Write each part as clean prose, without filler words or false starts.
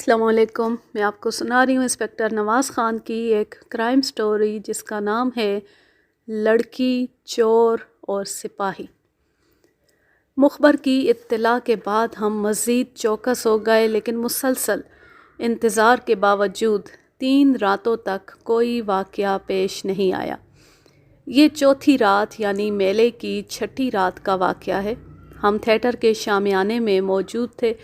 السلام علیکم. میں آپ کو سنا رہی ہوں انسپکٹر نواز خان کی ایک کرائم سٹوری جس کا نام ہے لڑکی، چور اور سپاہی. مخبر کی اطلاع کے بعد ہم مزید چوکس ہو گئے، لیکن مسلسل انتظار کے باوجود 3 راتوں تک کوئی واقعہ پیش نہیں آیا. یہ چوتھی رات یعنی میلے کی 6ٹھی رات کا واقعہ ہے. ہم تھیٹر کے شامیانے میں موجود تھے.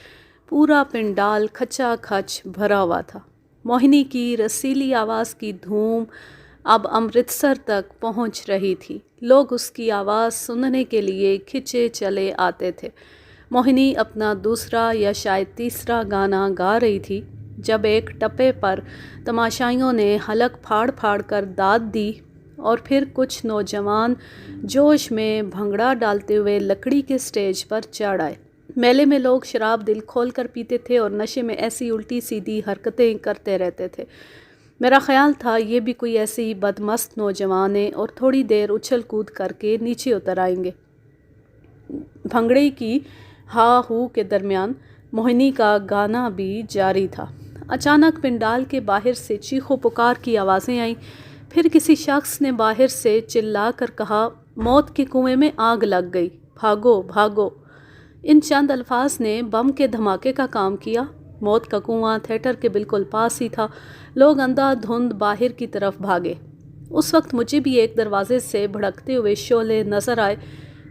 پورا پنڈال کھچا کھچ بھرا ہوا تھا. موہنی کی رسیلی آواز کی دھوم اب امرتسر تک پہنچ رہی تھی. لوگ اس کی آواز سننے کے لیے کھچے چلے آتے تھے. موہنی اپنا دوسرا یا شاید تیسرا گانا گا رہی تھی جب ایک ٹپے پر تماشائیوں نے حلق پھاڑ پھاڑ کر داد دی اور پھر کچھ نوجوان جوش میں بھنگڑا ڈالتے ہوئے لکڑی کے سٹیج پر چڑھ آئے. میلے میں لوگ شراب دل کھول کر پیتے تھے اور نشے میں ایسی الٹی سیدھی حرکتیں کرتے رہتے تھے. میرا خیال تھا یہ بھی کوئی ایسی بدمست نوجوان ہیں اور تھوڑی دیر اچھل کود کر کے نیچے اتر آئیں گے. بھنگڑے کی ہا ہو کے درمیان موہنی کا گانا بھی جاری تھا. اچانک پنڈال کے باہر سے چیخ و پکار کی آوازیں آئیں. پھر کسی شخص نے باہر سے چلا کر کہا، موت کے کنویں میں آگ لگ گئی، بھاگو بھاگو. ان چند الفاظ نے بم کے دھماکے کا کام کیا. موت کا کنواں تھیٹر کے بالکل پاس ہی تھا. لوگ اندھا دھند باہر کی طرف بھاگے. اس وقت مجھے بھی ایک دروازے سے بھڑکتے ہوئے شعلے نظر آئے.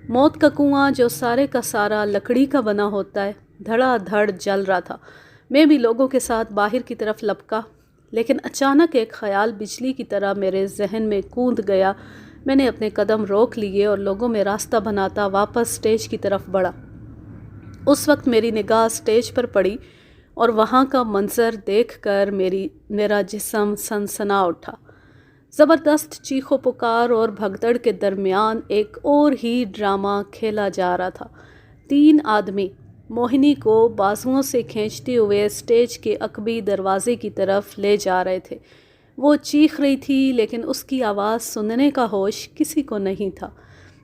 موت کا کنواں جو سارے کا سارا لکڑی کا بنا ہوتا ہے دھڑا دھڑ جل رہا تھا. میں بھی لوگوں کے ساتھ باہر کی طرف لپکا، لیکن اچانک ایک خیال بجلی کی طرح میرے ذہن میں کوند گیا. میں نے اپنے قدم روک لیے اور لوگوں میں راستہ بناتا واپس سٹیج کی طرف بڑھا. اس وقت میری نگاہ سٹیج پر پڑی اور وہاں کا منظر دیکھ کر میرا جسم سنسنا اٹھا. زبردست چیخ و پکار اور بھگدڑ کے درمیان ایک اور ہی ڈرامہ کھیلا جا رہا تھا. 3 آدمی موہنی کو بازوؤں سے کھینچتے ہوئے سٹیج کے عقبی دروازے کی طرف لے جا رہے تھے. وہ چیخ رہی تھی لیکن اس کی آواز سننے کا ہوش کسی کو نہیں تھا.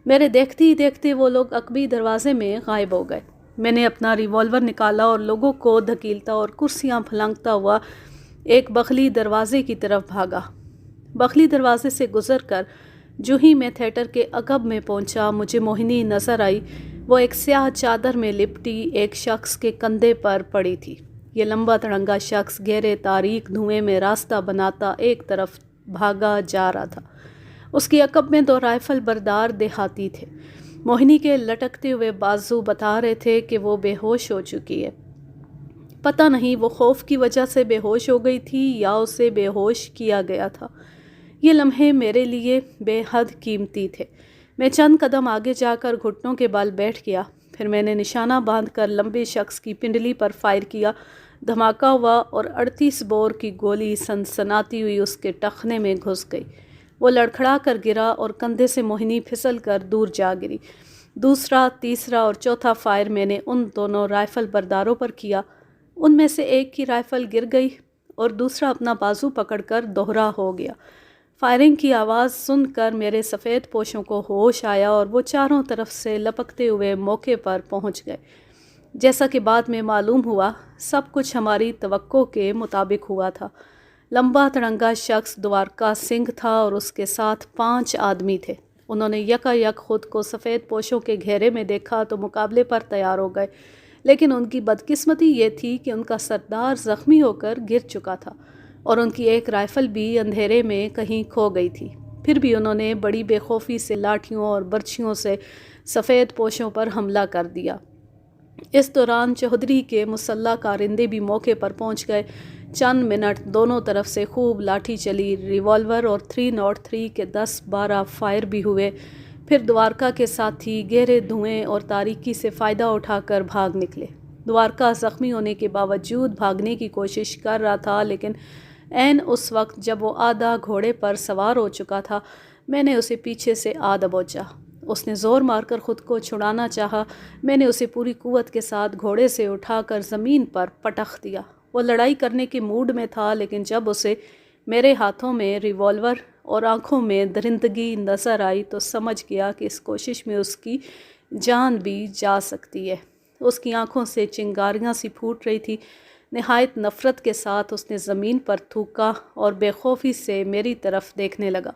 میرے دیکھتے ہی دیکھتے وہ لوگ عقبی دروازے میں غائب ہو گئے. میں نے اپنا ریوالور نکالا اور لوگوں کو دھکیلتا اور کرسیاں پھلانگتا ہوا ایک بخلی دروازے کی طرف بھاگا. بخلی دروازے سے گزر کر جو ہی میں تھیٹر کے عقب میں پہنچا مجھے موہنی نظر آئی. وہ ایک سیاہ چادر میں لپٹی ایک شخص کے کندھے پر پڑی تھی. یہ لمبا تڑنگا شخص گہرے تاریک دھوئیں میں راستہ بناتا ایک طرف بھاگا جا رہا تھا. اس کی عقب میں 2 رائفل بردار دیہاتی تھے. موہنی کے لٹکتے ہوئے بازو بتا رہے تھے کہ وہ بے ہوش ہو چکی ہے. پتہ نہیں وہ خوف کی وجہ سے بے ہوش ہو گئی تھی یا اسے بے ہوش کیا گیا تھا. یہ لمحے میرے لیے بے حد قیمتی تھے. میں چند قدم آگے جا کر گھٹنوں کے بل بیٹھ گیا. پھر میں نے نشانہ باندھ کر لمبے شخص کی پنڈلی پر فائر کیا. دھماکہ ہوا اور 38 بور کی گولی سنسناتی ہوئی اس کے ٹخنے میں گھس گئی. وہ لڑکھڑا کر گرا اور کندھے سے موہنی پھسل کر دور جا گری. دوسرا، تیسرا اور چوتھا فائر میں نے ان دونوں رائفل برداروں پر کیا. ان میں سے ایک کی رائفل گر گئی اور دوسرا اپنا بازو پکڑ کر دوہرا ہو گیا. فائرنگ کی آواز سن کر میرے سفید پوشوں کو ہوش آیا اور وہ چاروں طرف سے لپکتے ہوئے موقع پر پہنچ گئے. جیسا کہ بعد میں معلوم ہوا سب کچھ ہماری توقع کے مطابق ہوا تھا. لمبا تڑنگا شخص دوارکا سنگھ تھا اور اس کے ساتھ 5 آدمی تھے. انہوں نے یکا یک خود کو سفید پوشوں کے گھیرے میں دیکھا تو مقابلے پر تیار ہو گئے، لیکن ان کی بدقسمتی یہ تھی کہ ان کا سردار زخمی ہو کر گر چکا تھا اور ان کی ایک رائفل بھی اندھیرے میں کہیں کھو گئی تھی. پھر بھی انہوں نے بڑی بے خوفی سے لاٹھیوں اور برچھیوں سے سفید پوشوں پر حملہ کر دیا. اس دوران چودھری کے مسلح کارندے بھی موقع پر پہنچ گئے. چند منٹ دونوں طرف سے خوب لاٹھی چلی. ریوالور اور 303 کے 10-12 فائر بھی ہوئے. پھر دوارکا کے ساتھی گہرے دھوئیں اور تاریکی سے فائدہ اٹھا کر بھاگ نکلے. دوارکا زخمی ہونے کے باوجود بھاگنے کی کوشش کر رہا تھا، لیکن عین اس وقت جب وہ آدھا گھوڑے پر سوار ہو چکا تھا میں نے اسے پیچھے سے آ دبوچا. اس نے زور مار کر خود کو چھڑانا چاہا. میں نے اسے پوری قوت کے ساتھ گھوڑے سے اٹھا کر زمین پر پٹخ دیا. وہ لڑائی کرنے کے موڈ میں تھا، لیکن جب اسے میرے ہاتھوں میں ریوالور اور آنکھوں میں درندگی نظر آئی تو سمجھ گیا کہ اس کوشش میں اس کی جان بھی جا سکتی ہے. اس کی آنکھوں سے چنگاریاں سی پھوٹ رہی تھی. نہایت نفرت کے ساتھ اس نے زمین پر تھوکا اور بے خوفی سے میری طرف دیکھنے لگا۔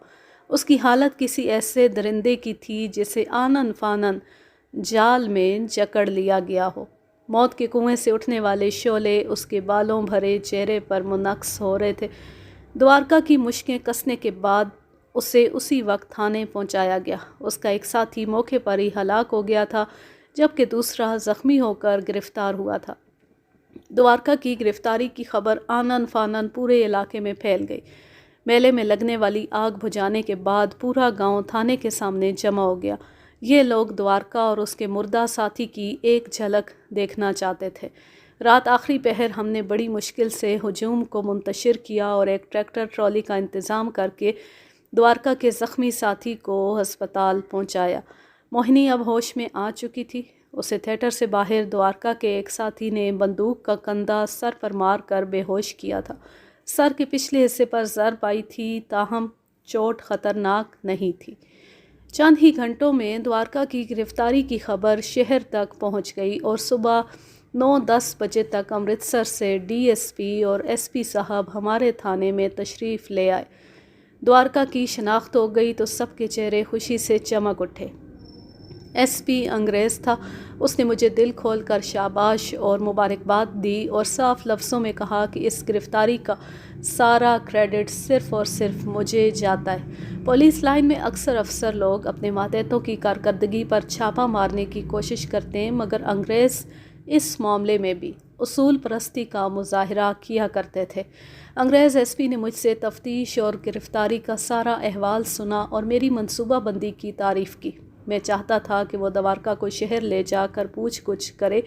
اس کی حالت کسی ایسے درندے کی تھی جسے آنن فانن جال میں جکڑ لیا گیا ہو۔ موت کے کنویں سے اٹھنے والے شعلے اس کے بالوں بھرے چہرے پر منعکس ہو رہے تھے۔ دوارکا کی مشکیں کسنے کے بعد اسے اسی وقت تھانے پہنچایا گیا۔ اس کا ایک ساتھی موقع پر ہی ہلاک ہو گیا تھا، جبکہ دوسرا زخمی ہو کر گرفتار ہوا تھا۔ دوارکا کی گرفتاری کی خبر آنن فانن پورے علاقے میں پھیل گئی۔ میلے میں لگنے والی آگ بجھانے کے بعد پورا گاؤں تھانے کے سامنے جمع ہو گیا۔ یہ لوگ دوارکا اور اس کے مردہ ساتھی کی ایک جھلک دیکھنا چاہتے تھے۔ رات آخری پہر ہم نے بڑی مشکل سے ہجوم کو منتشر کیا اور ایک ٹریکٹر ٹرالی کا انتظام کر کے دوارکا کے زخمی ساتھی کو ہسپتال پہنچایا۔ موہنی اب ہوش میں آ چکی تھی۔ اسے تھیٹر سے باہر دوارکا کے ایک ساتھی نے بندوق کا کندھا سر پر مار کر بے ہوش کیا تھا۔ سر کے پچھلے حصے پر ضرب آئی تھی، تاہم چوٹ خطرناک نہیں تھی۔ چند ہی گھنٹوں میں دوارکا کی گرفتاری کی خبر شہر تک پہنچ گئی اور صبح 9-10 بجے تک امرتسر سے ڈی ایس پی اور ایس پی صاحب ہمارے تھانے میں تشریف لے آئے۔ دوارکا کی شناخت ہو گئی تو سب کے چہرے خوشی سے چمک اٹھے۔ ایس پی انگریز تھا۔ اس نے مجھے دل کھول کر شاباش اور مبارکباد دی اور صاف لفظوں میں کہا کہ اس گرفتاری کا سارا کریڈٹ صرف اور صرف مجھے جاتا ہے۔ پولیس لائن میں اکثر افسر لوگ اپنے ماتحتوں کی کارکردگی پر چھاپا مارنے کی کوشش کرتے ہیں، مگر انگریز اس معاملے میں بھی اصول پرستی کا مظاہرہ کیا کرتے تھے۔ انگریز ایس پی نے مجھ سے تفتیش اور گرفتاری کا سارا احوال سنا اور میری منصوبہ بندی کی تعریف کی۔ میں چاہتا تھا کہ وہ دوارکا کو شہر لے جا کر پوچھ گچھ کرے،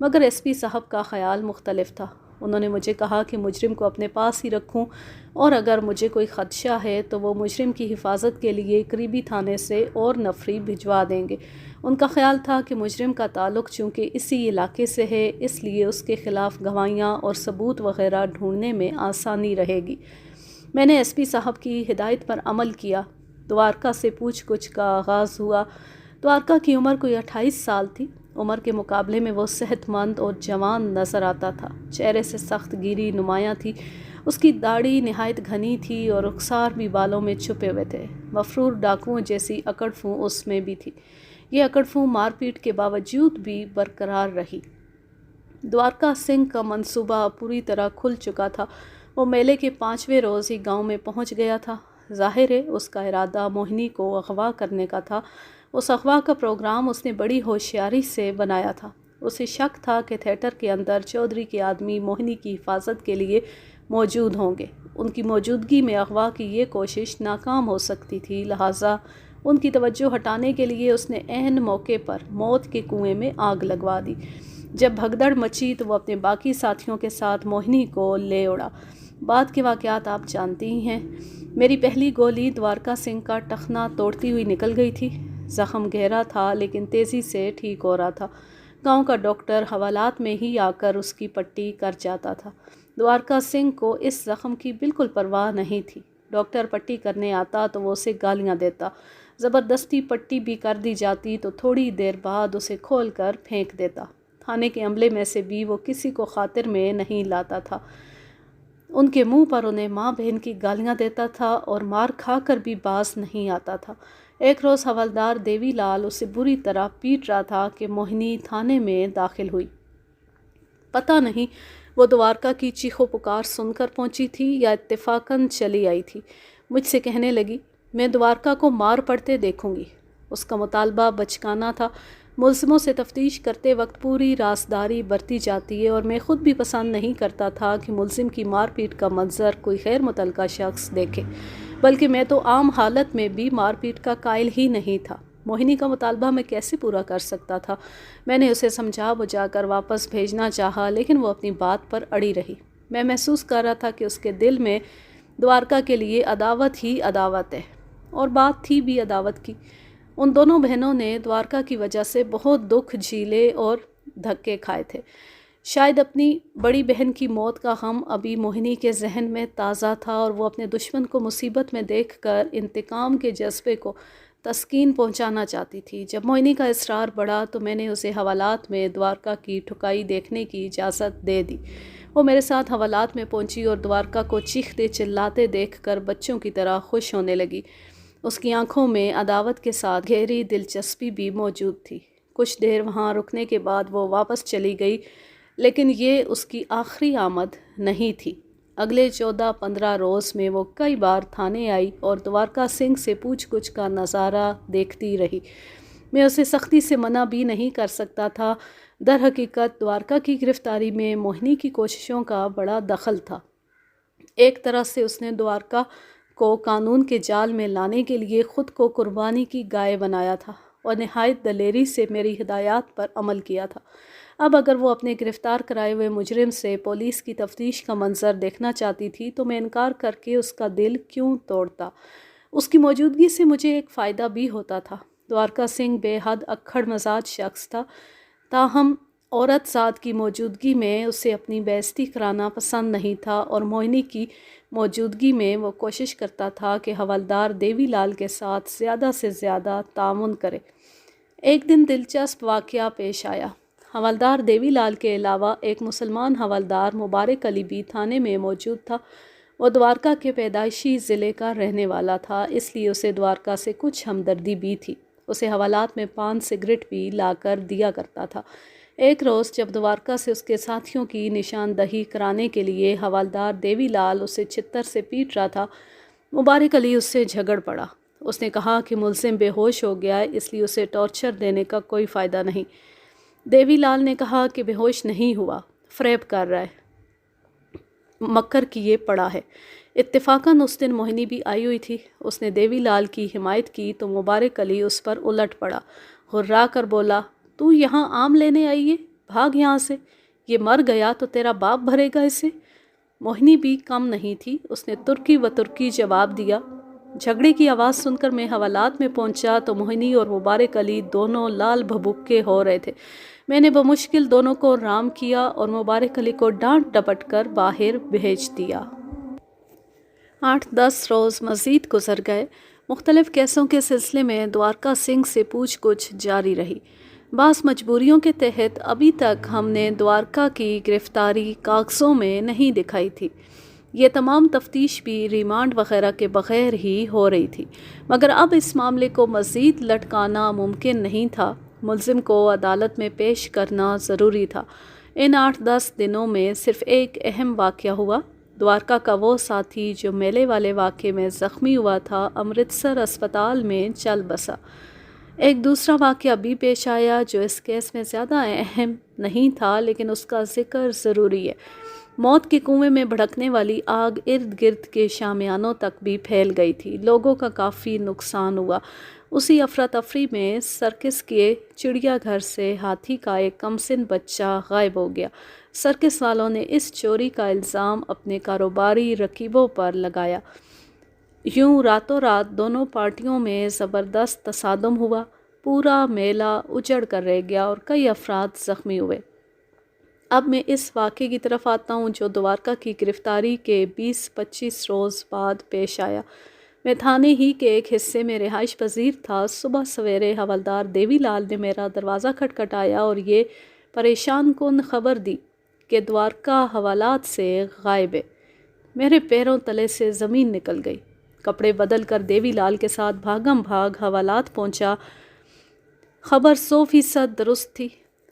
مگر ایس پی صاحب کا خیال مختلف تھا۔ انہوں نے مجھے کہا کہ مجرم کو اپنے پاس ہی رکھوں اور اگر مجھے کوئی خدشہ ہے تو وہ مجرم کی حفاظت کے لیے قریبی تھانے سے اور نفری بھجوا دیں گے۔ ان کا خیال تھا کہ مجرم کا تعلق چونکہ اسی علاقے سے ہے، اس لیے اس کے خلاف گواہیاں اور ثبوت وغیرہ ڈھونڈنے میں آسانی رہے گی۔ میں نے ایس پی صاحب کی ہدایت پر عمل کیا۔ دوارکا سے پوچھ گچھ کا آغاز ہوا۔ دوارکا کی عمر کوئی 28 سال تھی۔ عمر کے مقابلے میں وہ صحت مند اور جوان نظر آتا تھا۔ چہرے سے سخت گیری نمایاں تھی۔ اس کی داڑھی نہایت گھنی تھی اور رخسار بھی بالوں میں چھپے ہوئے تھے۔ مفرور ڈاکوؤں جیسی اکڑ فوں اس میں بھی تھی۔ یہ اکڑ فوں مار پیٹ کے باوجود بھی برقرار رہی۔ دوارکا سنگھ کا منصوبہ پوری طرح کھل چکا تھا۔ وہ میلے کے 5ویں روز ہی گاؤں میں پہنچ گیا تھا۔ ظاہر ہے اس کا ارادہ موہنی کو اغوا کرنے کا تھا۔ اس اغوا کا پروگرام اس نے بڑی ہوشیاری سے بنایا تھا۔ اسے شک تھا کہ تھیٹر کے اندر چودھری کے آدمی موہنی کی حفاظت کے لیے موجود ہوں گے۔ ان کی موجودگی میں اغوا کی یہ کوشش ناکام ہو سکتی تھی، لہٰذا ان کی توجہ ہٹانے کے لیے اس نے عین موقع پر موت کے کنویں میں آگ لگوا دی۔ جب بھگدڑ مچی تو وہ اپنے باقی ساتھیوں کے ساتھ موہنی کو لے اڑا۔ بعد کے واقعات آپ جانتی ہی ہیں۔ میری پہلی گولی دوارکا سنگھ کا ٹخنا توڑتی ہوئی نکل گئی تھی۔ زخم گہرا تھا لیکن تیزی سے ٹھیک ہو رہا تھا۔ گاؤں کا ڈاکٹر حوالات میں ہی آ کر اس کی پٹی کر جاتا تھا۔ دوارکا سنگھ کو اس زخم کی بالکل پرواہ نہیں تھی۔ ڈاکٹر پٹی کرنے آتا تو وہ اسے گالیاں دیتا۔ زبردستی پٹی بھی کر دی جاتی تو تھوڑی دیر بعد اسے کھول کر پھینک دیتا۔ تھانے کے عملے میں سے بھی وہ کسی کو خاطر میں نہیں لاتا تھا۔ ان کے منہ پر انہیں ماں بہن کی گالیاں دیتا تھا اور مار کھا کر بھی باز نہیں آتا تھا۔ ایک روز حوالدار دیوی لال اسے بری طرح پیٹ رہا تھا کہ موہنی تھانے میں داخل ہوئی۔ پتہ نہیں وہ دوارکا کی چیخو پکار سن کر پہنچی تھی یا اتفاقاً چلی آئی تھی۔ مجھ سے کہنے لگی، میں دوارکا کو مار پڑتے دیکھوں گی۔ اس کا مطالبہ بچکانہ تھا۔ ملزموں سے تفتیش کرتے وقت پوری رازداری برتی جاتی ہے اور میں خود بھی پسند نہیں کرتا تھا کہ ملزم کی مار پیٹ کا منظر کوئی غیر متعلقہ شخص دیکھے، بلکہ میں تو عام حالت میں بھی مار پیٹ کا قائل ہی نہیں تھا۔ موہنی کا مطالبہ میں کیسے پورا کر سکتا تھا؟ میں نے اسے سمجھا بجھا کر واپس بھیجنا چاہا لیکن وہ اپنی بات پر اڑی رہی۔ میں محسوس کر رہا تھا کہ اس کے دل میں دوارکا کے لیے عداوت ہی عداوت ہے، اور بات تھی بھی عداوت کی۔ ان دونوں بہنوں نے دوارکا کی وجہ سے بہت دکھ جھیلے اور دھکے کھائے تھے۔ شاید اپنی بڑی بہن کی موت کا غم ابھی موہنی کے ذہن میں تازہ تھا اور وہ اپنے دشمن کو مصیبت میں دیکھ کر انتقام کے جذبے کو تسکین پہنچانا چاہتی تھی۔ جب موہنی کا اصرار بڑھا تو میں نے اسے حوالات میں دوارکا کی ٹھکائی دیکھنے کی اجازت دے دی۔ وہ میرے ساتھ حوالات میں پہنچی اور دوارکا کو چیختے چلاتے دیکھ کر بچوں کی طرح خوش ہونے لگی۔ اس کی آنکھوں میں عداوت کے ساتھ گہری دلچسپی بھی موجود تھی۔ کچھ دیر وہاں رکنے کے بعد وہ واپس چلی گئی، لیکن یہ اس کی آخری آمد نہیں تھی۔ اگلے 14-15 روز میں وہ کئی بار تھانے آئی اور دوارکا سنگھ سے پوچھ گچھ کا نظارہ دیکھتی رہی۔ میں اسے سختی سے منع بھی نہیں کر سکتا تھا۔ در حقیقت دوارکا کی گرفتاری میں موہنی کی کوششوں کا بڑا دخل تھا۔ ایک طرح سے اس نے دوارکا کو قانون کے جال میں لانے کے لیے خود کو قربانی کی گائے بنایا تھا اور نہایت دلیری سے میری ہدایات پر عمل کیا تھا۔ اب اگر وہ اپنے گرفتار کرائے ہوئے مجرم سے پولیس کی تفتیش کا منظر دیکھنا چاہتی تھی تو میں انکار کر کے اس کا دل کیوں توڑتا؟ اس کی موجودگی سے مجھے ایک فائدہ بھی ہوتا تھا۔ دوارکا سنگھ بے حد اکھڑ مزاج شخص تھا، تاہم عورت ذات کی موجودگی میں اسے اپنی بے عزتی کرانا پسند نہیں تھا اور موہنی کی موجودگی میں وہ کوشش کرتا تھا کہ حوالدار دیوی لال کے ساتھ زیادہ سے زیادہ تعاون کرے۔ ایک دن دلچسپ واقعہ پیش آیا۔ حوالدار دیوی لال کے علاوہ ایک مسلمان حوالدار مبارک علی بھی تھانے میں موجود تھا۔ وہ دوارکا کے پیدائشی ضلع کا رہنے والا تھا، اس لیے اسے دوارکا سے کچھ ہمدردی بھی تھی۔ اسے حوالات میں پان سگریٹ بھی لا کر دیا کرتا تھا۔ ایک روز جب دوارکا سے اس کے ساتھیوں کی نشاندہی کرانے کے لیے حوالدار دیوی لال اسے چھتر سے پیٹ رہا تھا، مبارک علی اس سے جھگڑ پڑا۔ اس نے کہا کہ ملزم بے ہوش ہو گیا ہے، اس لیے اسے ٹارچر دینے کا کوئی فائدہ نہیں۔ دیوی لال نے کہا کہ بے ہوش نہیں ہوا، فریب کر رہا ہے، مکر کیے پڑا ہے۔ اتفاقاً اس دن موہنی بھی آئی ہوئی تھی۔ اس نے دیوی لال کی حمایت کی تو مبارک علی اس پر الٹ پڑا، غرا کر بولا، تو یہاں آم لینے آئی ہے؟ بھاگ یہاں سے، یہ مر گیا تو تیرا باپ بھرے گا اسے۔ موہنی بھی کم نہیں تھی، اس نے ترکی و ترکی جواب دیا۔ جھگڑے کی آواز سن کر میں حوالات میں پہنچا تو موہنی اور مبارک علی دونوں لال بھبکے ہو رہے تھے۔ میں نے بمشکل دونوں کو رام کیا اور مبارک علی کو ڈانٹ ڈپٹ کر باہر بھیج دیا۔ 8-10 روز مزید گزر گئے۔ مختلف کیسوں کے سلسلے میں دوارکا سنگھ سے پوچھ گچھ جاری رہی۔ بعض مجبوریوں کے تحت ابھی تک ہم نے دوارکا کی گرفتاری کاغذوں میں نہیں دکھائی تھی۔ یہ تمام تفتیش بھی ریمانڈ وغیرہ کے بغیر ہی ہو رہی تھی، مگر اب اس معاملے کو مزید لٹکانا ممکن نہیں تھا۔ ملزم کو عدالت میں پیش کرنا ضروری تھا۔ ان 8-10 دنوں میں صرف ایک اہم واقعہ ہوا۔ دوارکا کا وہ ساتھی جو میلے والے واقعے میں زخمی ہوا تھا، امرتسر اسپتال میں چل بسا۔ ایک دوسرا واقعہ بھی پیش آیا جو اس کیس میں زیادہ اہم نہیں تھا، لیکن اس کا ذکر ضروری ہے۔ موت کے کنویں میں بھڑکنے والی آگ ارد گرد کے شامیانوں تک بھی پھیل گئی تھی۔ لوگوں کا کافی نقصان ہوا۔ اسی افراتفری میں سرکس کے چڑیا گھر سے ہاتھی کا ایک کمسن بچہ غائب ہو گیا۔ سرکس والوں نے اس چوری کا الزام اپنے کاروباری رقیبوں پر لگایا۔ یوں راتوں رات دونوں پارٹیوں میں زبردست تصادم ہوا۔ پورا میلہ اجڑ کر رہ گیا اور کئی افراد زخمی ہوئے۔ اب میں اس واقعے کی طرف آتا ہوں جو دوارکا کی گرفتاری کے 20-25 روز بعد پیش آیا۔ میں تھانے ہی کے ایک حصے میں رہائش پذیر تھا۔ صبح سویرے حوالدار دیوی لال نے میرا دروازہ کھٹکھٹایا اور یہ پریشان کن خبر دی کہ دوارکا حوالات سے غائب ہے۔ میرے پیروں تلے سے زمین نکل گئی۔ کپڑے بدل کر دیوی لال کے ساتھ بھاگم بھاگ حوالات پہنچا۔ خبر 100% درست تھی۔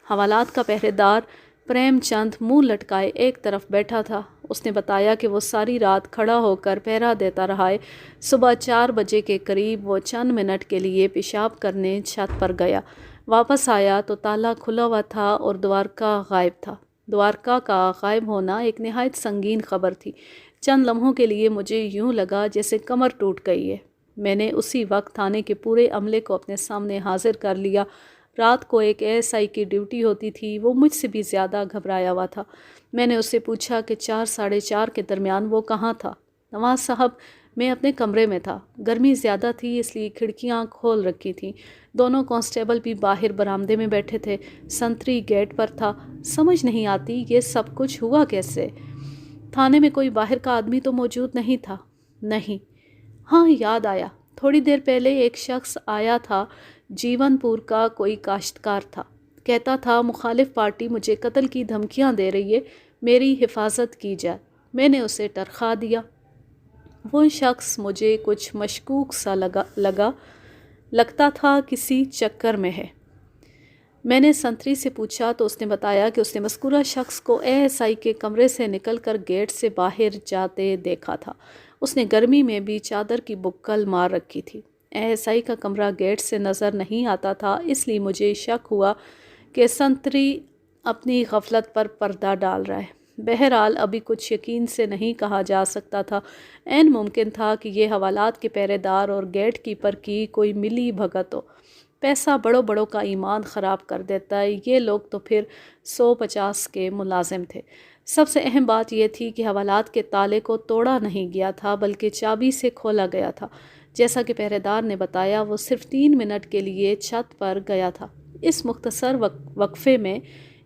حوالات کا پہرے دار پریم چند منہ لٹکائے ایک طرف بیٹھا تھا۔ اس نے بتایا کہ وہ ساری رات کھڑا ہو کر پہرا دیتا رہا ہے۔ صبح 4 بجے کے قریب وہ چند منٹ کے لیے پیشاب کرنے چھت پر گیا۔ واپس آیا تو تالا کھلا ہوا تھا اور دوارکا غائب تھا۔ دوارکا کا غائب ہونا ایک نہایت سنگین خبر تھی۔ چند لمحوں کے لیے مجھے یوں لگا جیسے کمر ٹوٹ گئی ہے۔ میں نے اسی وقت تھانے کے پورے عملے کو اپنے سامنے حاضر کر لیا۔ رات کو ایک ASI کی ڈیوٹی ہوتی تھی، وہ مجھ سے بھی زیادہ گھبرایا ہوا تھا۔ میں نے اس سے پوچھا کہ 4-4:30 کے درمیان وہ کہاں تھا؟ نواز صاحب، میں اپنے کمرے میں تھا۔ گرمی زیادہ تھی اس لیے کھڑکیاں کھول رکھی تھیں۔ دونوں کانسٹیبل بھی باہر برآمدے میں بیٹھے تھے۔ سنتری گیٹ پر تھا۔ سمجھ نہیں آتی یہ سب کچھ ہوا کیسے؟ تھانے میں کوئی باہر کا آدمی تو موجود نہیں تھا؟ نہیں۔ ہاں، یاد آیا، تھوڑی دیر پہلے ایک شخص آیا تھا، جیون پور کا کوئی کاشتکار تھا۔ کہتا تھا مخالف پارٹی مجھے قتل کی دھمکیاں دے رہی ہے۔ میری حفاظت کی جائے۔ میں نے اسے ٹرخا دیا۔ وہ شخص مجھے کچھ مشکوک سا لگتا تھا، کسی چکر میں ہے۔ میں نے سنتری سے پوچھا تو اس نے بتایا کہ اس نے مذکورہ شخص کو ASI کے کمرے سے نکل کر گیٹ سے باہر جاتے دیکھا تھا۔ اس نے گرمی میں بھی چادر کی بکل مار رکھی تھی۔ ASI کا کمرہ گیٹ سے نظر نہیں آتا تھا، اس لیے مجھے شک ہوا کہ سنتری اپنی غفلت پر پردہ ڈال رہا ہے۔ بہرحال ابھی کچھ یقین سے نہیں کہا جا سکتا تھا۔ عین ممکن تھا کہ یہ حوالات کے پہرے دار اور گیٹ کیپر کی کوئی ملی بھگت ہو۔ پیسہ بڑوں بڑوں کا ایمان خراب کر دیتا ہے، یہ لوگ تو پھر 150 کے ملازم تھے۔ سب سے اہم بات یہ تھی کہ حوالات کے تالے کو توڑا نہیں گیا تھا بلکہ چابی سے کھولا گیا تھا۔ جیسا کہ پہرے دار نے بتایا، وہ صرف 3 منٹ کے لیے چھت پر گیا تھا۔ اس مختصر وقفے میں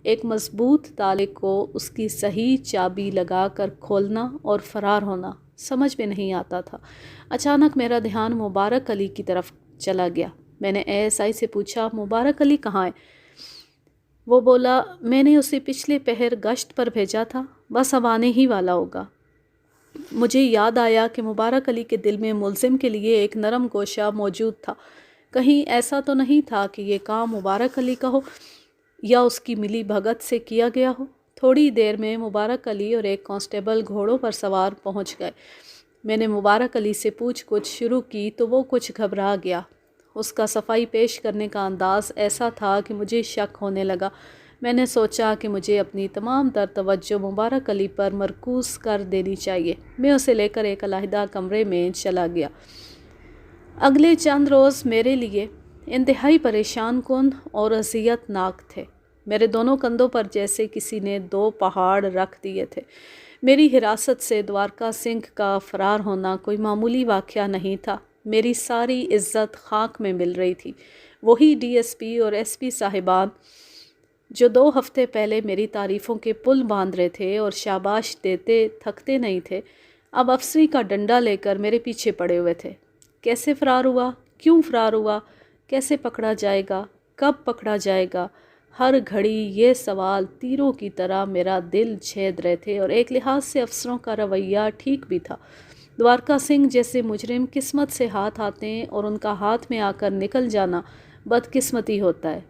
ایک مضبوط تالے کو اس کی صحیح چابی لگا کر کھولنا اور فرار ہونا سمجھ میں نہیں آتا تھا۔ اچانک میرا دھیان مبارک علی کی طرف چلا گیا۔ میں نے ASI سے پوچھا، مبارک علی کہاں ہے؟ وہ بولا، میں نے اسے پچھلے پہر گشت پر بھیجا تھا، بس اب آنے ہی والا ہوگا۔ مجھے یاد آیا کہ مبارک علی کے دل میں ملزم کے لیے ایک نرم گوشہ موجود تھا۔ کہیں ایسا تو نہیں تھا کہ یہ کام مبارک علی کا ہو یا اس کی ملی بھگت سے کیا گیا ہو؟ تھوڑی دیر میں مبارک علی اور ایک کانسٹیبل گھوڑوں پر سوار پہنچ گئے۔ میں نے مبارک علی سے پوچھ گچھ شروع کی تو وہ کچھ گھبرا گیا۔ اس کا صفائی پیش کرنے کا انداز ایسا تھا کہ مجھے شک ہونے لگا۔ میں نے سوچا کہ مجھے اپنی تمام تر توجہ مبارک علی پر مرکوز کر دینی چاہیے۔ میں اسے لے کر ایک علیحدہ کمرے میں چلا گیا۔ اگلے چند روز میرے لیے انتہائی پریشان کن اور اذیت ناک تھے۔ میرے دونوں کندھوں پر جیسے کسی نے 2 پہاڑ رکھ دیے تھے۔ میری حراست سے دوارکا سنگھ کا فرار ہونا کوئی معمولی واقعہ نہیں تھا۔ میری ساری عزت خاک میں مل رہی تھی۔ وہی DSP اور SP صاحبان جو 2 ہفتے پہلے میری تعریفوں کے پل باندھ رہے تھے اور شاباش دیتے تھکتے نہیں تھے، اب افسری کا ڈنڈا لے کر میرے پیچھے پڑے ہوئے تھے۔ کیسے فرار ہوا؟ کیوں فرار ہوا؟ کیسے پکڑا جائے گا؟ کب پکڑا جائے گا؟ ہر گھڑی یہ سوال تیروں کی طرح میرا دل چھید رہے تھے، اور ایک لحاظ سے افسروں کا رویہ ٹھیک بھی تھا۔ دوارکا سنگھ جیسے مجرم قسمت سے ہاتھ آتے ہیں اور ان کا ہاتھ میں آ کر نکل جانا بدقسمتی ہوتا ہے،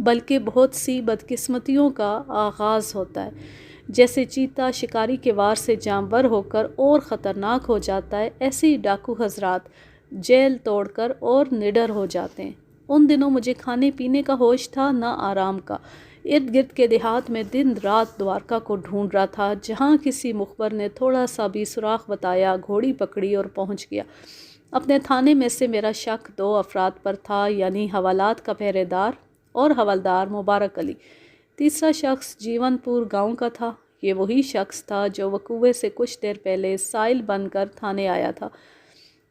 بلکہ بہت سی بدقسمتیوں کا آغاز ہوتا ہے۔ جیسے چیتا شکاری کے وار سے جانور ہو کر اور خطرناک ہو جاتا ہے، ایسے ہی ڈاکو حضرات جیل توڑ کر اور نڈر ہو جاتے ہیں۔ ان دنوں مجھے کھانے پینے کا ہوش تھا، نہ آرام کا۔ ارد گرد کے دیہات میں دن رات دوارکا کو ڈھونڈ رہا تھا۔ جہاں کسی مخبر نے تھوڑا سا بھی سراغ بتایا، گھوڑی پکڑی اور پہنچ گیا۔ اپنے تھانے میں سے میرا شک 2 افراد پر تھا، یعنی حوالات کا پہرے دار اور حوالدار مبارک علی۔ تیسرا شخص جیون پور گاؤں کا تھا۔ یہ وہی شخص تھا جو وقوعے سے کچھ دیر پہلے سائل بن کر تھانے آیا تھا۔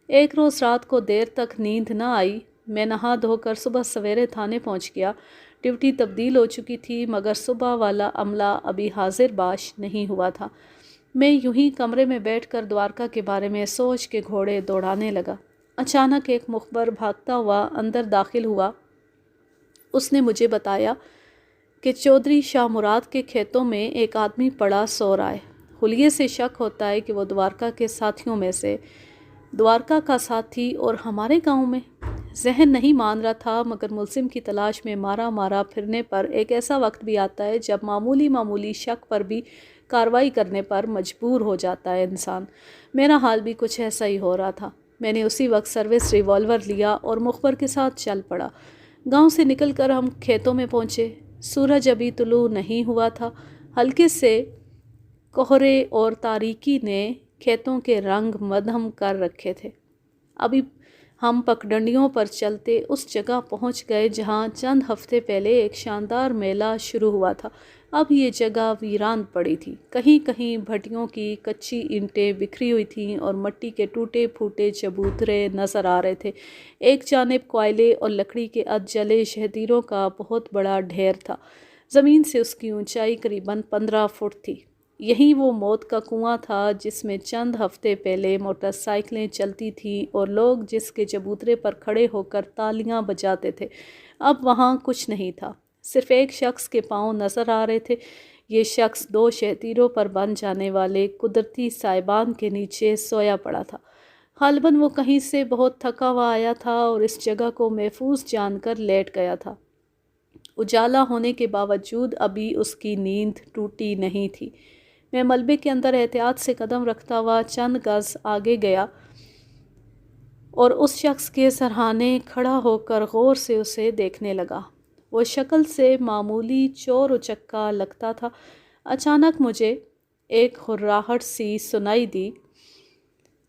ایک روز رات کو دیر تک نیند نہ آئی۔ میں نہا دھو کر صبح سویرے تھانے پہنچ گیا۔ ڈیوٹی تبدیل ہو چکی تھی، مگر صبح والا عملہ ابھی حاضر باش نہیں ہوا تھا۔ میں یوں ہی کمرے میں بیٹھ کر دوارکا کے بارے میں سوچ کے گھوڑے دوڑانے لگا۔ اچانک ایک مخبر بھاگتا ہوا اندر داخل ہوا۔ اس نے مجھے بتایا کہ چودھری شاہ مراد کے کھیتوں میں ایک آدمی پڑا سو رہا ہے۔ حلیے سے شک ہوتا ہے کہ وہ دوارکا کے ساتھیوں میں سے دوارکا کا ساتھی اور ہمارے گاؤں میں۔ ذہن نہیں مان رہا تھا، مگر ملزم کی تلاش میں مارا پھرنے پر ایک ایسا وقت بھی آتا ہے جب معمولی شک پر بھی کارروائی کرنے پر مجبور ہو جاتا ہے انسان۔ میرا حال بھی کچھ ایسا ہی ہو رہا تھا۔ میں نے اسی وقت سروس ریوالور لیا اور مخبر کے ساتھ چل پڑا۔ گاؤں سے نکل کر ہم کھیتوں میں پہنچے۔ سورج ابھی طلوع نہیں ہوا تھا۔ ہلکے سے کوہرے اور تاریکی نے کھیتوں کے رنگ مدھم کر رکھے تھے۔ ابھی ہم پگڈنڈیوں پر چلتے اس جگہ پہنچ گئے جہاں چند ہفتے پہلے ایک شاندار میلہ شروع ہوا تھا۔ اب یہ جگہ ویران پڑی تھی۔ کہیں کہیں بھٹیوں کی کچی اینٹیں بکھری ہوئی تھیں اور مٹی کے ٹوٹے پھوٹے چبوترے نظر آ رہے تھے۔ ایک جانب کوئلے اور لکڑی کے جلے شہدیروں کا بہت بڑا ڈھیر تھا۔ زمین سے اس کی اونچائی قریباً 15 فٹ تھی۔ یہی وہ موت کا کنواں تھا جس میں چند ہفتے پہلے موٹر سائیکلیں چلتی تھیں اور لوگ جس کے چبوترے پر کھڑے ہو کر تالیاں بجاتے تھے۔ اب وہاں کچھ نہیں تھا، صرف ایک شخص کے پاؤں نظر آ رہے تھے۔ یہ شخص 2 شہتیروں پر بن جانے والے قدرتی سائبان کے نیچے سویا پڑا تھا۔ غالباً وہ کہیں سے بہت تھکا ہوا آیا تھا اور اس جگہ کو محفوظ جان کر لیٹ گیا تھا۔ اجالا ہونے کے باوجود ابھی اس کی نیند ٹوٹی نہیں تھی۔ میں ملبے کے اندر احتیاط سے قدم رکھتا ہوا چند گز آگے گیا اور اس شخص کے سرہانے کھڑا ہو کر غور سے اسے دیکھنے لگا۔ وہ شکل سے معمولی چور اچکا لگتا تھا۔ اچانک مجھے ایک ہراہٹ سی سنائی دی۔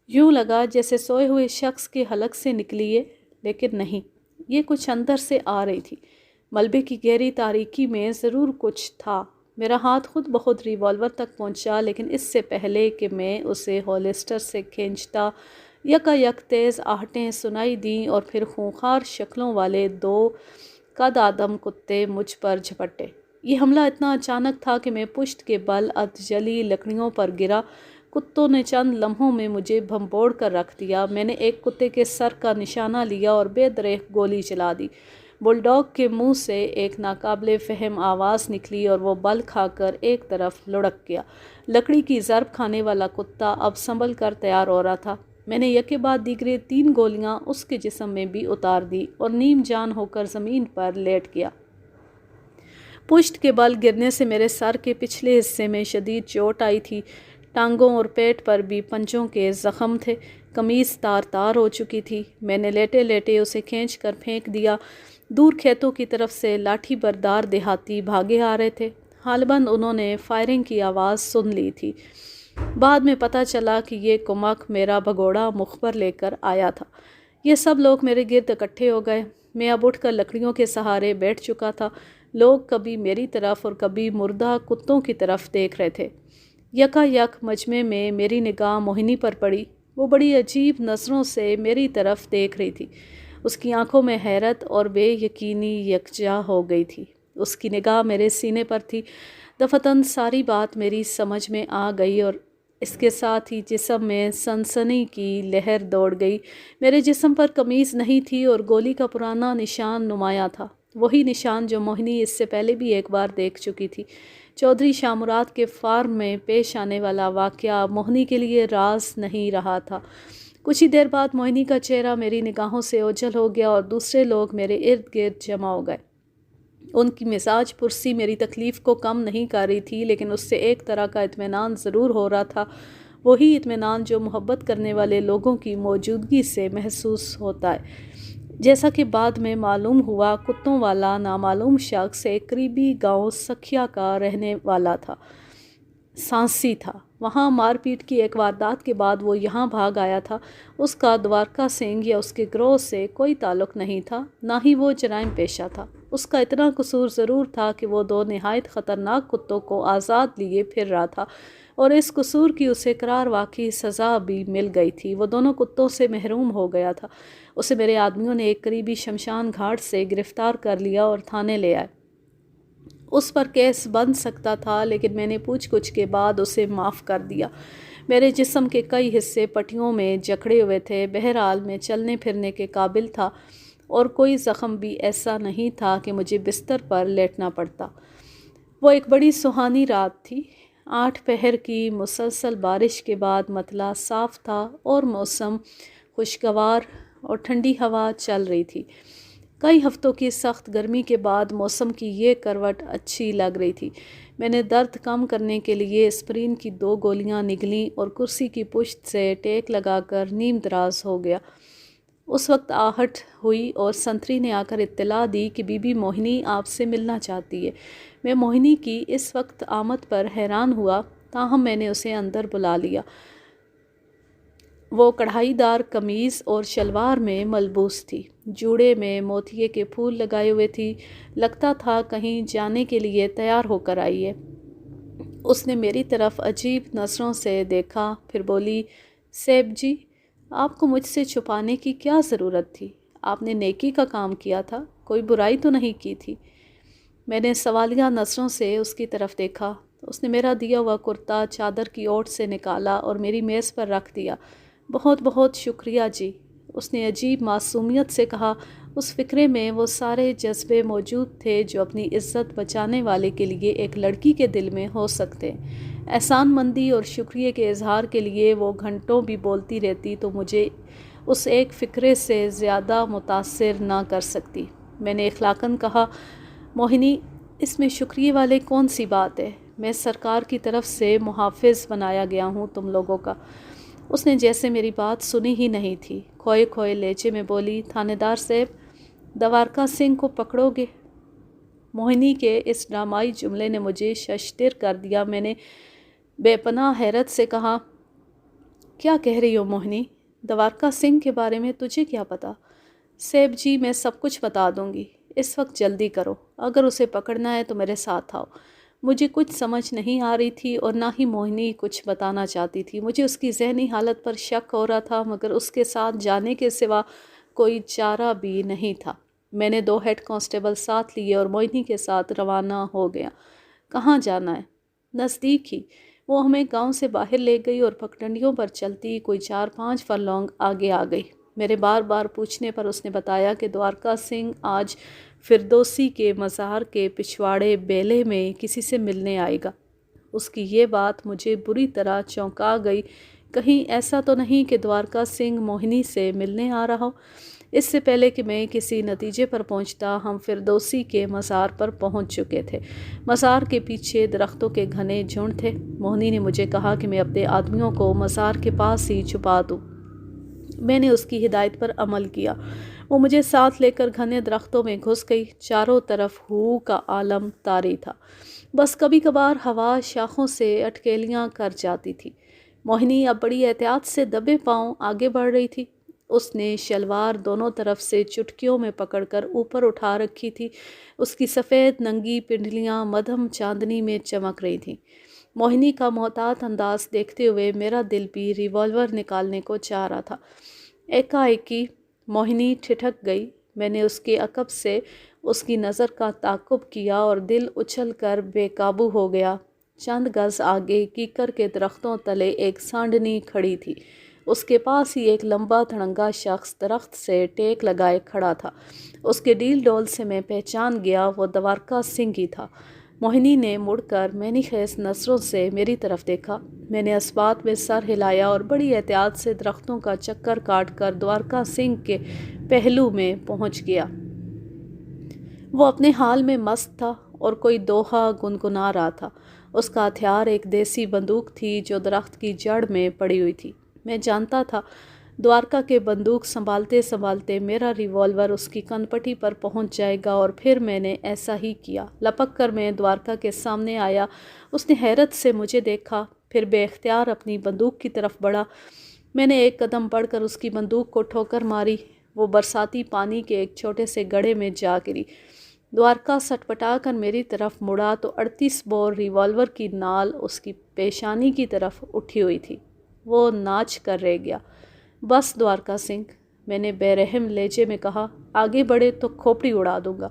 یوں لگا جیسے سوئے ہوئے شخص کے حلق سے نکلی ہے، لیکن نہیں، یہ کچھ اندر سے آ رہی تھی۔ ملبے کی گہری تاریکی میں ضرور کچھ تھا۔ میرا ہاتھ خود بخود ریوالور تک پہنچا، لیکن اس سے پہلے کہ میں اسے ہولسٹر سے کھینچتا، یکایک تیز آہٹیں سنائی دیں اور پھر خونخوار شکلوں والے 2 قد آدم کتے مجھ پر جھپٹے۔ یہ حملہ اتنا اچانک تھا کہ میں پشت کے بل ادجلی لکڑیوں پر گرا۔ کتوں نے چند لمحوں میں مجھے بھنبوڑ کر رکھ دیا۔ میں نے ایک کتے کے سر کا نشانہ لیا اور بے دریغ گولی چلا دی۔ بل ڈاگ کے منہ سے ایک ناقابل فہم آواز نکلی اور وہ بل کھا کر ایک طرف لڑک گیا۔ لکڑی کی ضرب کھانے والا کتا اب سنبھل کر تیار ہو رہا تھا۔ میں نے یکے بعد دیگرے 3 گولیاں اس کے جسم میں بھی اتار دی اور نیم جان ہو کر زمین پر لیٹ گیا۔ پشت کے بل گرنے سے میرے سر کے پچھلے حصے میں شدید چوٹ آئی تھی۔ ٹانگوں اور پیٹ پر بھی پنجوں کے زخم تھے۔ قمیص تار تار ہو چکی تھی۔ میں نے لیٹے لیٹے اسے کھینچ کر پھینک دیا۔ دور کھیتوں کی طرف سے لاٹھی بردار دیہاتی بھاگے آ رہے تھے۔ غالباً انہوں نے فائرنگ کی آواز سن لی تھی۔ بعد میں پتہ چلا کہ یہ کمک میرا بھگوڑا مخبر لے کر آیا تھا۔ یہ سب لوگ میرے گرد اکٹھے ہو گئے۔ میں اب اٹھ کر لکڑیوں کے سہارے بیٹھ چکا تھا۔ لوگ کبھی میری طرف اور کبھی مردہ کتوں کی طرف دیکھ رہے تھے۔ یکایک مجمع میں میری نگاہ موہنی پر پڑی۔ وہ بڑی عجیب نظروں سے میری طرف دیکھ رہی تھی۔ اس کی آنکھوں میں حیرت اور بے یقینی یکجا ہو گئی تھی۔ اس کی نگاہ میرے سینے پر تھی۔ دفتن ساری بات میری سمجھ میں آ گئی اور اس کے ساتھ ہی جسم میں سنسنی کی لہر دوڑ گئی۔ میرے جسم پر قمیض نہیں تھی اور گولی کا پرانا نشان نمایاں تھا، وہی نشان جو موہنی اس سے پہلے بھی ایک بار دیکھ چکی تھی۔ چودھری شاہ مراد کے فارم میں پیش آنے والا واقعہ موہنی کے لیے راز نہیں رہا تھا۔ کچھ ہی دیر بعد موہنی کا چہرہ میری نگاہوں سے اوجھل ہو گیا اور دوسرے لوگ میرے ارد گرد جمع ہو گئے۔ ان کی مزاج پرسی میری تکلیف کو کم نہیں کر رہی تھی، لیکن اس سے ایک طرح کا اطمینان ضرور ہو رہا تھا، وہی اطمینان جو محبت کرنے والے لوگوں کی موجودگی سے محسوس ہوتا ہے۔ جیسا کہ بعد میں معلوم ہوا، کتوں والا نامعلوم شخص ایک قریبی گاؤں سکھیا کا رہنے والا تھا، سانسی تھا۔ وہاں مار پیٹ کی ایک واردات کے بعد وہ یہاں بھاگ آیا تھا۔ اس کا دوارکا سنگھ یا اس کے گروہ سے کوئی تعلق نہیں تھا، نہ ہی وہ جرائم پیشہ تھا۔ اس کا اتنا قصور ضرور تھا کہ وہ 2 نہایت خطرناک کتوں کو آزاد لیے پھر رہا تھا، اور اس قصور کی اسے قرار واقعی سزا بھی مل گئی تھی۔ وہ دونوں کتوں سے محروم ہو گیا تھا۔ اسے میرے آدمیوں نے ایک قریبی شمشان گھاٹ سے گرفتار کر لیا اور تھانے لے آئے۔ اس پر کیس بن سکتا تھا، لیکن میں نے پوچھ گچھ کے بعد اسے معاف کر دیا۔ میرے جسم کے کئی حصے پٹیوں میں جکڑے ہوئے تھے، بہرحال میں چلنے پھرنے کے قابل تھا اور کوئی زخم بھی ایسا نہیں تھا کہ مجھے بستر پر لیٹنا پڑتا۔ وہ ایک بڑی سہانی رات تھی۔ 8 پہر کی مسلسل بارش کے بعد مطلع صاف تھا اور موسم خوشگوار اور ٹھنڈی ہوا چل رہی تھی۔ کئی ہفتوں کی سخت گرمی کے بعد موسم کی یہ کروٹ اچھی لگ رہی تھی۔ میں نے درد کم کرنے کے لیے اسپرین کی 2 گولیاں نگلیں اور کرسی کی پشت سے ٹیک لگا کر نیم دراز ہو گیا۔ اس وقت آہٹ ہوئی اور سنتری نے آ کر اطلاع دی کہ بی بی موہنی آپ سے ملنا چاہتی ہے۔ میں موہنی کی اس وقت آمد پر حیران ہوا، تاہم میں نے اسے اندر بلا لیا۔ وہ کڑھائی دار قمیض اور شلوار میں ملبوس تھی، جوڑے میں موتیے کے پھول لگائے ہوئے تھی، لگتا تھا کہیں جانے کے لیے تیار ہو کر آئی ہے۔ اس نے میری طرف عجیب نظروں سے دیکھا، پھر بولی، سیب جی، آپ کو مجھ سے چھپانے کی کیا ضرورت تھی؟ آپ نے نیکی کا کام کیا تھا، کوئی برائی تو نہیں کی تھی۔ میں نے سوالیہ نظروں سے اس کی طرف دیکھا۔ اس نے میرا دیا ہوا کرتا چادر کی اوٹ سے نکالا اور میری میز پر رکھ دیا۔ بہت بہت شکریہ جی، اس نے عجیب معصومیت سے کہا۔ اس فکرے میں وہ سارے جذبے موجود تھے جو اپنی عزت بچانے والے کے لیے ایک لڑکی کے دل میں ہو سکتے۔ احسان مندی اور شکریہ کے اظہار کے لیے وہ گھنٹوں بھی بولتی رہتی تو مجھے اس ایک فکرے سے زیادہ متاثر نہ کر سکتی۔ میں نے اخلاقاً کہا، موہنی، اس میں شکریہ والے کون سی بات ہے؟ میں سرکار کی طرف سے محافظ بنایا گیا ہوں تم لوگوں کا۔ اس نے جیسے میری بات سنی ہی نہیں تھی، کھوئے کھوئے لہجے میں بولی، تھانے دار صاحب، دوارکا سنگھ کو پکڑو گے؟ موہنی کے اس ڈرامائی جملے نے مجھے ششدر کر دیا۔ میں نے بے پناہ حیرت سے کہا، کیا کہہ رہی ہو موہنی؟ دوارکا سنگھ کے بارے میں تجھے کیا پتا؟ صاحب جی، میں سب کچھ بتا دوں گی، اس وقت جلدی کرو، اگر اسے پکڑنا ہے تو میرے ساتھ آؤ۔ مجھے کچھ سمجھ نہیں آ رہی تھی اور نہ ہی موہنی کچھ بتانا چاہتی تھی۔ مجھے اس کی ذہنی حالت پر شک ہو رہا تھا، مگر اس کے ساتھ جانے کے سوا کوئی چارہ بھی نہیں تھا۔ میں نے 2 ہیڈ کانسٹیبل ساتھ لیے اور موہنی کے ساتھ روانہ ہو گیا۔ کہاں جانا ہے؟ نزدیک ہی۔ وہ ہمیں گاؤں سے باہر لے گئی اور پگڈنڈیوں پر چلتی کوئی 4-5 فرلانگ آگے آ گئی۔ میرے بار بار پوچھنے پر اس نے بتایا کہ دوارکا سنگھ آج فردوسی کے مزار کے پچھواڑے بیلے میں کسی سے ملنے آئے گا۔ اس کی یہ بات مجھے بری طرح چونکا گئی۔ کہیں ایسا تو نہیں کہ دوارکا سنگھ موہنی سے ملنے آ رہا ہو؟ اس سے پہلے کہ میں کسی نتیجے پر پہنچتا، ہم فردوسی کے مزار پر پہنچ چکے تھے۔ مزار کے پیچھے درختوں کے گھنے جھنڈ تھے۔ موہنی نے مجھے کہا کہ میں اپنے آدمیوں کو مزار کے پاس ہی چھپا دوں۔ میں نے اس کی ہدایت پر عمل کیا۔ وہ مجھے ساتھ لے کر گھنے درختوں میں گھس گئی۔ چاروں طرف ہو کا عالم طاری تھا، بس کبھی کبھار ہوا شاخوں سے اٹکیلیاں کر جاتی تھی۔ موہنی اب بڑی احتیاط سے دبے پاؤں آگے بڑھ رہی تھی۔ اس نے شلوار دونوں طرف سے چٹکیوں میں پکڑ کر اوپر اٹھا رکھی تھی۔ اس کی سفید ننگی پنڈلیاں مدھم چاندنی میں چمک رہی تھیں۔ موہنی کا محتاط انداز دیکھتے ہوئے میرا دل بھی ریوالور نکالنے کو چاہ رہا تھا۔ ایکا-ایکی موہنی ٹھٹک گئی۔ میں نے اس کے عقب سے اس کی نظر کا تعاقب کیا اور دل اچھل کر بے قابو ہو گیا۔ چند گز آگے کیکر کے درختوں تلے ایک سانڈنی کھڑی تھی۔ اس کے پاس ہی ایک لمبا دھڑنگا شخص درخت سے ٹیک لگائے کھڑا تھا۔ اس کے ڈیل ڈول سے میں پہچان گیا، وہ دوارکا سنگھ ہی تھا۔ موہنی نے مڑ کر معنی خیز نظروں سے میری طرف دیکھا۔ میں نے اس بات میں سر ہلایا اور بڑی احتیاط سے درختوں کا چکر کاٹ کر دوارکا سنگھ کے پہلو میں پہنچ گیا۔ وہ اپنے حال میں مست تھا اور کوئی دوہا گنگنا رہا تھا۔ اس کا ہتھیار ایک دیسی بندوق تھی جو درخت کی جڑ میں پڑی ہوئی تھی۔ میں جانتا تھا دوارکا کے بندوق سنبھالتے سنبھالتے میرا ریوالور اس کی کنپٹی پر پہنچ جائے گا، اور پھر میں نے ایسا ہی کیا۔ لپک کر میں دوارکا کے سامنے آیا۔ اس نے حیرت سے مجھے دیکھا، پھر بے اختیار اپنی بندوق کی طرف بڑھا۔ میں نے ایک قدم بڑھ کر اس کی بندوق کو ٹھوکر ماری۔ وہ برساتی پانی کے ایک چھوٹے سے گڑھے میں جا گری۔ دوارکا سٹپٹا کر میری طرف مڑا تو 38 بور ریوالور کی نال اس کی پیشانی کی طرف اٹھی ہوئی تھی۔ وہ ناچ کر رہ گیا۔ بس دوارکا سنگھ، میں نے بے رحم لہجے میں کہا، آگے بڑھے تو کھوپڑی اڑا دوں گا۔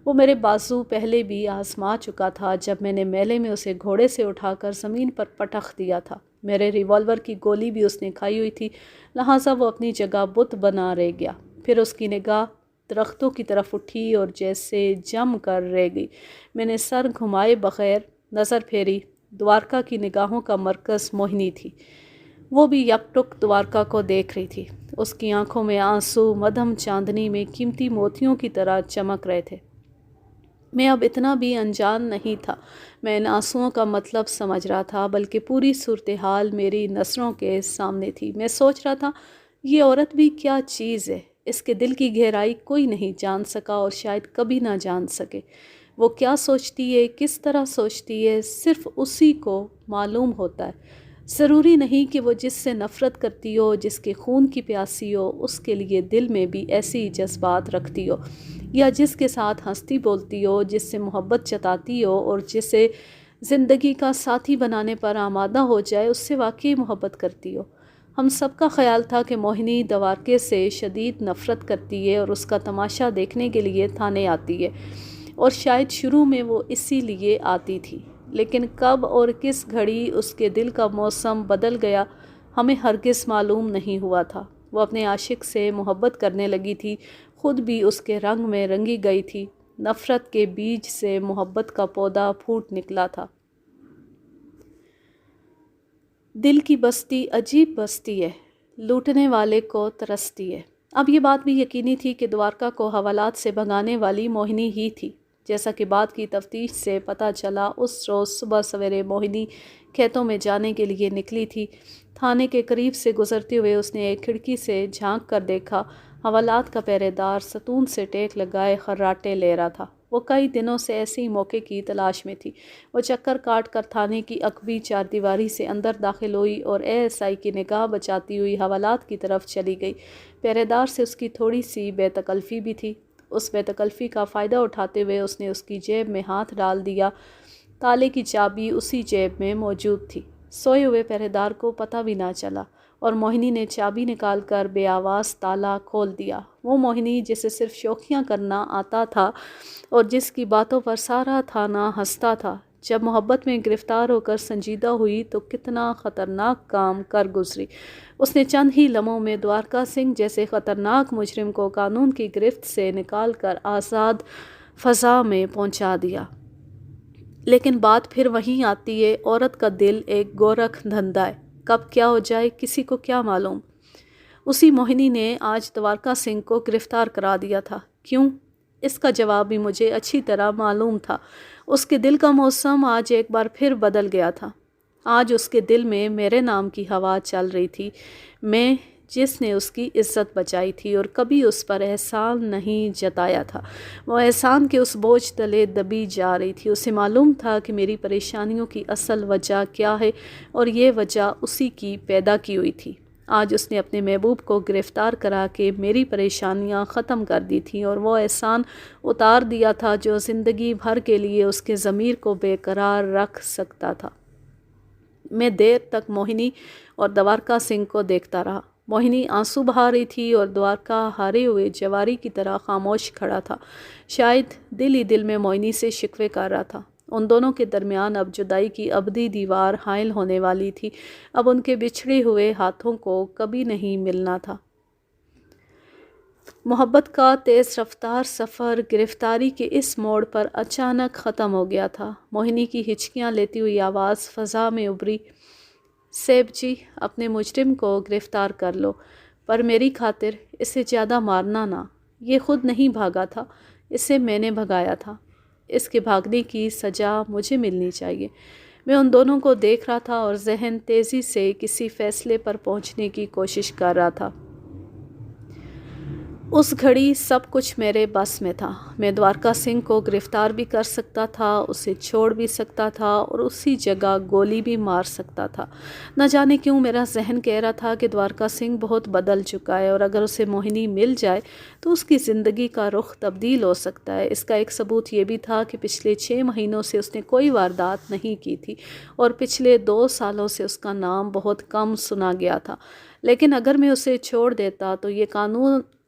وہ میرے بازو پہلے بھی آزما چکا تھا جب میں نے میلے میں اسے گھوڑے سے اٹھا کر زمین پر پٹخ دیا تھا۔ میرے ریوالور کی گولی بھی اس نے کھائی ہوئی تھی، لہٰذا وہ اپنی جگہ بت بنا رہ گیا۔ پھر اس کی نگاہ درختوں کی طرف اٹھی اور جیسے جم کر رہ گئی۔ میں نے سر گھمائے بغیر نظر پھیری۔ دوارکا کی نگاہوں کا مرکز موہنی تھی۔ وہ بھی یک ٹک دوارکا کو دیکھ رہی تھی۔ اس کی آنکھوں میں آنسو مدھم چاندنی میں قیمتی موتیوں کی طرح چمک رہے تھے۔ میں اب اتنا بھی انجان نہیں تھا۔ میں ان آنسوؤں کا مطلب سمجھ رہا تھا، بلکہ پوری صورتحال میری نظروں کے سامنے تھی۔ میں سوچ رہا تھا، یہ عورت بھی کیا چیز ہے، اس کے دل کی گہرائی کوئی نہیں جان سکا اور شاید کبھی نہ جان سکے۔ وہ کیا سوچتی ہے، کس طرح سوچتی ہے، صرف اسی کو معلوم ہوتا ہے۔ ضروری نہیں کہ وہ جس سے نفرت کرتی ہو، جس کے خون کی پیاسی ہو، اس کے لیے دل میں بھی ایسی جذبات رکھتی ہو، یا جس کے ساتھ ہنستی بولتی ہو، جس سے محبت جتاتی ہو اور جسے زندگی کا ساتھی بنانے پر آمادہ ہو جائے، اس سے واقعی محبت کرتی ہو۔ ہم سب کا خیال تھا کہ موہنی دوارکے سے شدید نفرت کرتی ہے اور اس کا تماشا دیکھنے کے لیے تھانے آتی ہے، اور شاید شروع میں وہ اسی لیے آتی تھی، لیکن کب اور کس گھڑی اس کے دل کا موسم بدل گیا، ہمیں ہرگز معلوم نہیں ہوا تھا۔ وہ اپنے عاشق سے محبت کرنے لگی تھی، خود بھی اس کے رنگ میں رنگی گئی تھی۔ نفرت کے بیج سے محبت کا پودا پھوٹ نکلا تھا۔ دل کی بستی عجیب بستی ہے، لوٹنے والے کو ترستی ہے۔ اب یہ بات بھی یقینی تھی کہ دوارکا کو حوالات سے بھگانے والی موہنی ہی تھی، جیسا کہ بعد کی تفتیش سے پتہ چلا۔ اس روز صبح سویرے موہنی کھیتوں میں جانے کے لیے نکلی تھی۔ تھانے کے قریب سے گزرتے ہوئے اس نے ایک کھڑکی سے جھانک کر دیکھا، حوالات کا پہرے دار ستون سے ٹیک لگائے خراٹے لے رہا تھا۔ وہ کئی دنوں سے ایسی موقع کی تلاش میں تھی۔ وہ چکر کاٹ کر تھانے کی عقبی چاردیواری سے اندر داخل ہوئی اور ASI کی نگاہ بچاتی ہوئی حوالات کی طرف چلی گئی۔ پہرے دار سے اس کی تھوڑی سی بے تکلفی بھی تھی۔ اس بے تکلفی کا فائدہ اٹھاتے ہوئے اس نے اس کی جیب میں ہاتھ ڈال دیا۔ تالے کی چابی اسی جیب میں موجود تھی۔ سوئے ہوئے پہرے دار کو پتہ بھی نہ چلا اور موہنی نے چابی نکال کر بے آواز تالا کھول دیا۔ وہ موہنی جسے صرف شوخیاں کرنا آتا تھا اور جس کی باتوں پر سارا تھانہ ہنستا تھا، جب محبت میں گرفتار ہو کر سنجیدہ ہوئی تو کتنا خطرناک کام کر گزری۔ اس نے چند ہی لمحوں میں دوارکا سنگھ جیسے خطرناک مجرم کو قانون کی گرفت سے نکال کر آزاد فضا میں پہنچا دیا۔ لیکن بات پھر وہیں آتی ہے، عورت کا دل ایک گورکھ دھندا ہے، کب کیا ہو جائے کسی کو کیا معلوم۔ اسی موہنی نے آج دوارکا سنگھ کو گرفتار کرا دیا تھا۔ کیوں؟ اس کا جواب بھی مجھے اچھی طرح معلوم تھا۔ اس کے دل کا موسم آج ایک بار پھر بدل گیا تھا۔ آج اس کے دل میں میرے نام کی ہوا چل رہی تھی، میں جس نے اس کی عزت بچائی تھی اور کبھی اس پر احسان نہیں جتایا تھا، وہ احسان کے اس بوجھ تلے دبی جا رہی تھی۔ اسے معلوم تھا کہ میری پریشانیوں کی اصل وجہ کیا ہے اور یہ وجہ اسی کی پیدا کی ہوئی تھی۔ آج اس نے اپنے محبوب کو گرفتار کرا کے میری پریشانیاں ختم کر دی تھیں اور وہ احسان اتار دیا تھا جو زندگی بھر کے لیے اس کے ضمیر کو بے قرار رکھ سکتا تھا۔ میں دیر تک موہنی اور دوارکا سنگھ کو دیکھتا رہا۔ موہنی آنسو بہا رہی تھی اور دوارکا ہارے ہوئے جواری کی طرح خاموش کھڑا تھا، شاید دل ہی دل میں موہنی سے شکوے کر رہا تھا۔ ان دونوں کے درمیان اب جدائی کی ابدی دیوار حائل ہونے والی تھی۔ اب ان کے بچھڑے ہوئے ہاتھوں کو کبھی نہیں ملنا تھا۔ محبت کا تیز رفتار سفر گرفتاری کے اس موڑ پر اچانک ختم ہو گیا تھا۔ موہنی کی ہچکیاں لیتی ہوئی آواز فضا میں ابھری، سیب جی، اپنے مجرم کو گرفتار کر لو، پر میری خاطر اسے زیادہ مارنا نہ۔ یہ خود نہیں بھاگا تھا، اسے میں نے بھگایا تھا۔ اس کے بھاگنے کی سزا مجھے ملنی چاہیے۔ میں ان دونوں کو دیکھ رہا تھا اور ذہن تیزی سے کسی فیصلے پر پہنچنے کی کوشش کر رہا تھا۔ اس گھڑی سب کچھ میرے بس میں تھا۔ میں دوارکا سنگھ کو گرفتار بھی کر سکتا تھا، اسے چھوڑ بھی سکتا تھا اور اسی جگہ گولی بھی مار سکتا تھا۔ نہ جانے کیوں میرا ذہن کہہ رہا تھا کہ دوارکا سنگھ بہت بدل چکا ہے اور اگر اسے موہنی مل جائے تو اس کی زندگی کا رخ تبدیل ہو سکتا ہے۔ اس کا ایک ثبوت یہ بھی تھا کہ پچھلے 6 مہینوں سے اس نے کوئی واردات نہیں کی تھی اور پچھلے 2 سالوں سے اس کا نام بہت کم سنا گیا تھا۔ لیکن اگر میں اسے چھوڑ دیتا تو یہ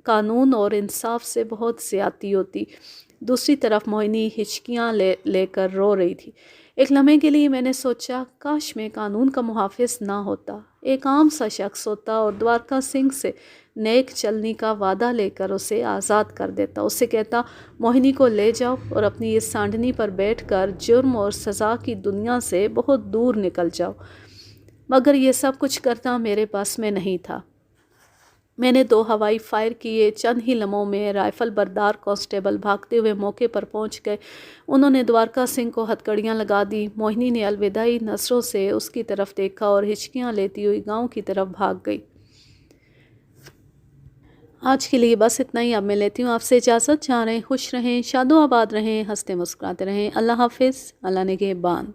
قانون اور انصاف سے بہت زیادتی ہوتی۔ دوسری طرف موہنی ہچکیاں لے کر رو رہی تھی۔ ایک لمحے کے لیے میں نے سوچا، کاش میں قانون کا محافظ نہ ہوتا، ایک عام سا شخص ہوتا اور دوارکا سنگھ سے نیک چلنی کا وعدہ لے کر اسے آزاد کر دیتا۔ اسے کہتا، موہنی کو لے جاؤ اور اپنی اس سانڈنی پر بیٹھ کر جرم اور سزا کی دنیا سے بہت دور نکل جاؤ۔ مگر یہ سب کچھ کرنا میرے بس میں نہیں تھا۔ میں نے 2 ہوائی فائر کیے۔ چند ہی لمحوں میں رائفل بردار کانسٹیبل بھاگتے ہوئے موقع پر پہنچ گئے۔ انہوں نے دوارکا سنگھ کو ہتھکڑیاں لگا دی۔ موہنی نے الوداعی نظروں سے اس کی طرف دیکھا اور ہچکیاں لیتی ہوئی گاؤں کی طرف بھاگ گئی۔ آج کے لیے بس اتنا ہی۔ اب میں لیتی ہوں آپ سے اجازت۔ جہاں رہیں خوش رہیں، شاد و آباد رہیں، ہنستے مسکراتے رہیں۔ اللہ حافظ، اللہ نگہبان۔